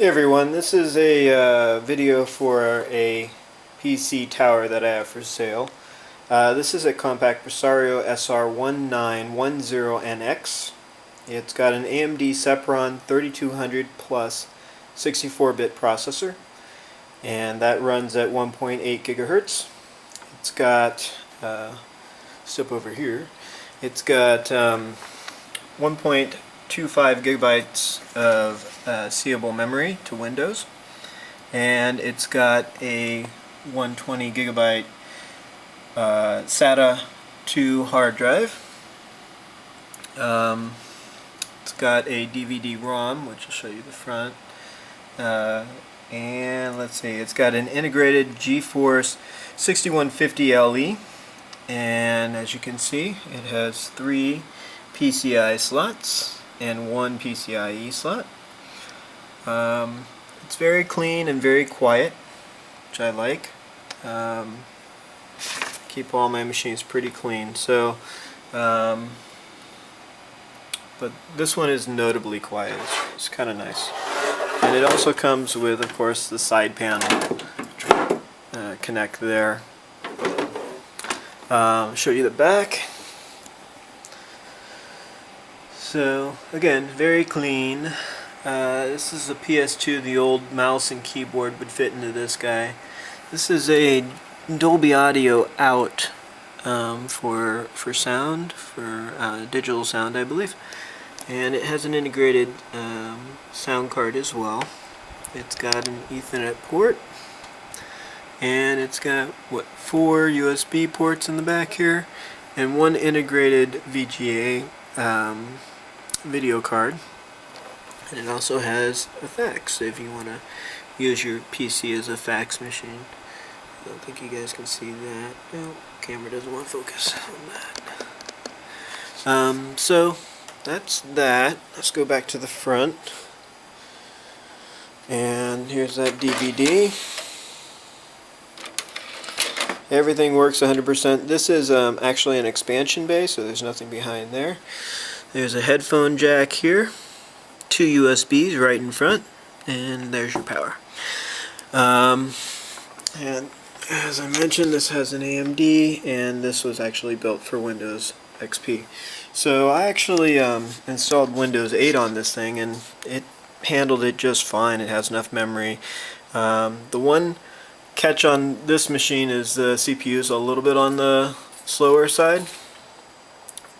Hey everyone, this is a video for a PC tower that I have for sale. This is a Compaq Presario SR1910NX. It's got an AMD Sp3 3200 plus 64-bit processor, and that runs at 1.8 gigahertz. It's got, step over here, it's got 1.25 gigabytes of seeable memory to Windows, and it's got a 120 gigabyte SATA 2 hard drive. It's got a DVD-ROM, which will show you the front, and let's see, it's got an integrated GeForce 6150 LE, and as you can see, it has 3 PCI slots and 1 PCIe slot. It's very clean and very quiet, which I like. Keep all my machines pretty clean. So, but this one is notably quiet. It's kind of nice. And it also comes with, of course, the side panel. Connect there. Show you the back. So again, very clean. This is a PS2. The old mouse and keyboard would fit into this guy. This is a Dolby Audio out for sound, for digital sound, I believe. And it has an integrated sound card as well. It's got an Ethernet port, and it's got 4 USB ports in the back here, and 1 integrated VGA video card. And it also has a fax if you want to use your PC as a fax machine. I don't think you guys can see that. No, camera doesn't want to focus on that. So that's that. Let's go back to the front. And here's that DVD. Everything works 100%. This is actually an expansion bay, so there's nothing behind there. There's a headphone jack here, 2 USBs right in front, and there's your power. And as I mentioned, this has an AMD, and this was actually built for Windows XP. So I actually installed Windows 8 on this thing, and it handled it just fine. It has enough memory. The one catch on this machine is the CPU is a little bit on the slower side,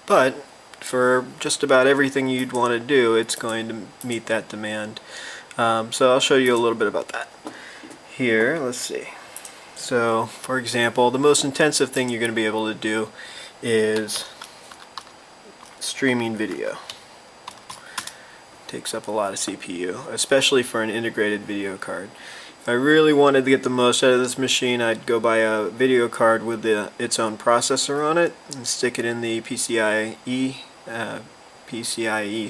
but for just about everything you'd want to do, it's going to meet that demand. So I'll show you a little bit about that. Here, let's see. So, for example, the most intensive thing you're going to be able to do is streaming video. Takes up a lot of CPU, especially for an integrated video card. If I really wanted to get the most out of this machine, I'd go buy a video card with its own processor on it and stick it in the PCIe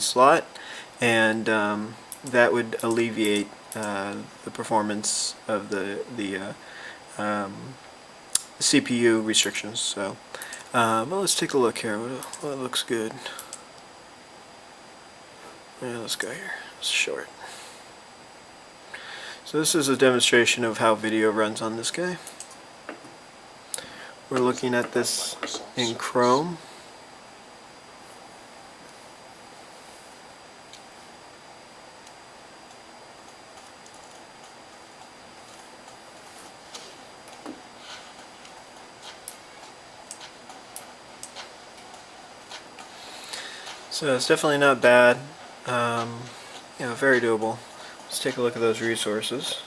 slot, and that would alleviate the performance of the CPU restrictions. So, well, let's take a look here. What looks good? Yeah, let's go here. It's short. So this is a demonstration of how video runs on this guy. We're looking at this in Chrome. So it's definitely not bad. Very doable. Let's take a look at those resources.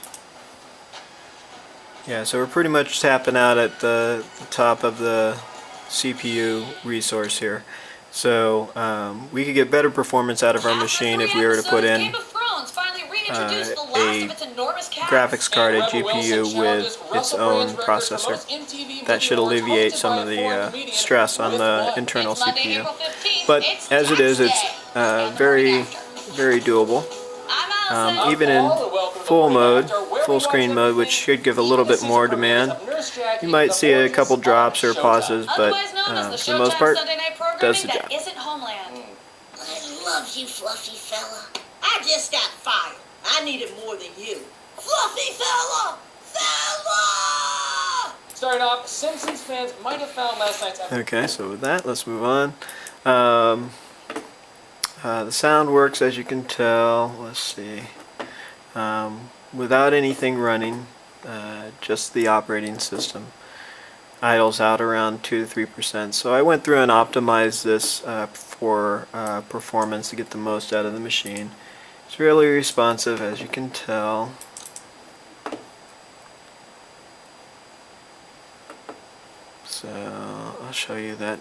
Yeah, so we're pretty much tapping out at the top of the CPU resource here. So we could get better performance out of our machine if we were to put in a graphics card, a GPU with its own processor. That should alleviate some of the stress on the internal CPU. But as it is, it's very, very doable. Even in full mode, full screen mode, which should give a little bit more demand, you might see a couple drops or pauses, but for the most part, does the job. I love you, fluffy fella. I just got fired. I need it more than you. Fluffy fella! Fella! Starting off, Simpsons fans might have found last night's episode. Okay, so with that, let's move on. The sound works, as you can tell. Let's see. Without anything running, just the operating system. Idles out around 2 to 3%. So I went through and optimized this for performance to get the most out of the machine. It's really responsive, as you can tell. So I'll show you that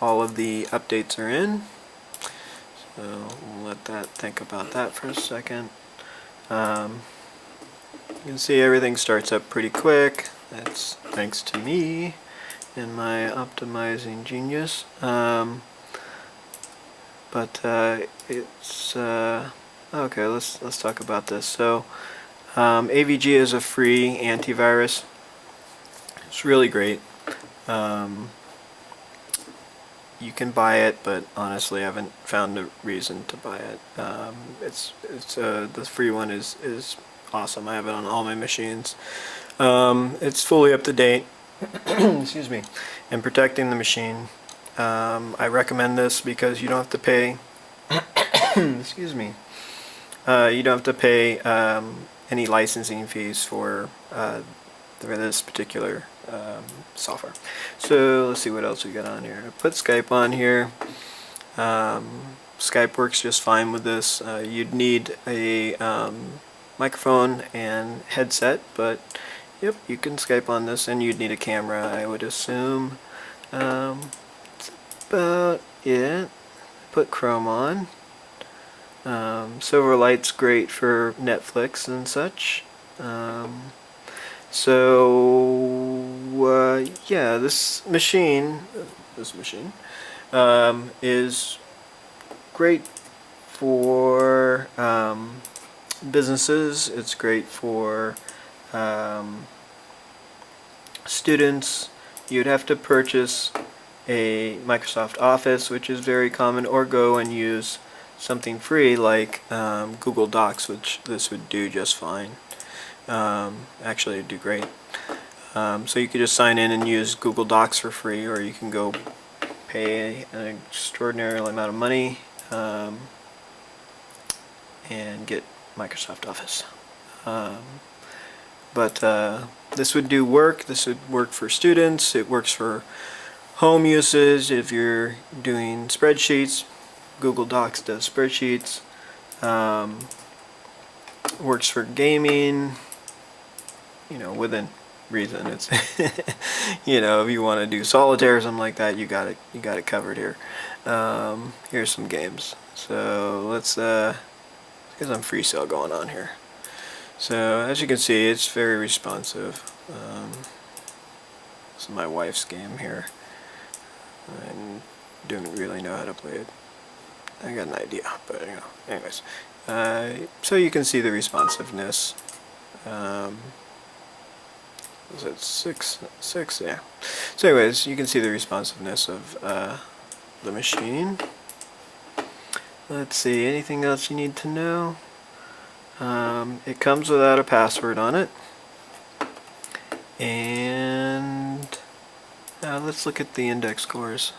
all of the updates are in. So we'll let that think about that for a second. You can see everything starts up pretty quick. That's thanks to me and my optimizing genius. It's okay. Let's talk about this. So AVG is a free antivirus. It's really great. You can buy it, but honestly, I haven't found a reason to buy it. The free one is awesome. I have it on all my machines. It's fully up to date. Excuse me. And protecting the machine. I recommend this because you don't have to pay. Excuse me. You don't have to pay any licensing fees for this particular software. So let's see what else we got on here. I put Skype on here. Skype works just fine with this. You'd need a microphone and headset, but yep, you can Skype on this, and you'd need a camera, I would assume. That's about it. Put Chrome on. Silverlight's great for Netflix and such. Yeah, this machine is great for businesses. It's great for students. You'd have to purchase a Microsoft Office, which is very common, or go and use something free like Google Docs, which this would do just fine. Actually, it'd do great. So you could just sign in and use Google Docs for free, or you can go pay an extraordinary amount of money and get Microsoft Office. This would do work. This would work for students. It works for home usage. If you're doing spreadsheets, Google Docs does spreadsheets. Works for gaming. You know, within reason. It's you know, if you want to do solitaire or something like that, you got it covered here. Here's some games. So let's get some free sale going on here. So as you can see, it's very responsive. This is my wife's game here. I don't really know how to play it. I got an idea, but you know. Anyways, so you can see the responsiveness. Was it 6? Yeah. So anyways, you can see the responsiveness of the machine. Let's see, anything else you need to know? It comes without a password on it. And let's look at the index scores.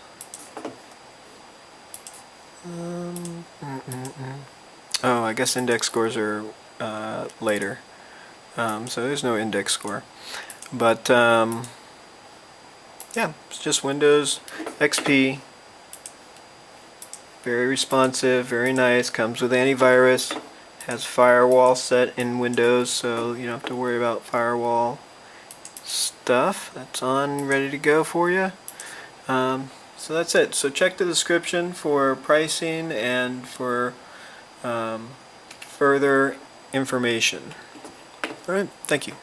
Oh, I guess index scores are later. So there's no index score. But yeah, it's just Windows XP. Very responsive, very nice. Comes with antivirus. Has firewall set in Windows, so you don't have to worry about firewall stuff. That's on, ready to go for you. So that's it. So check the description for pricing and for further information. Alright, thank you.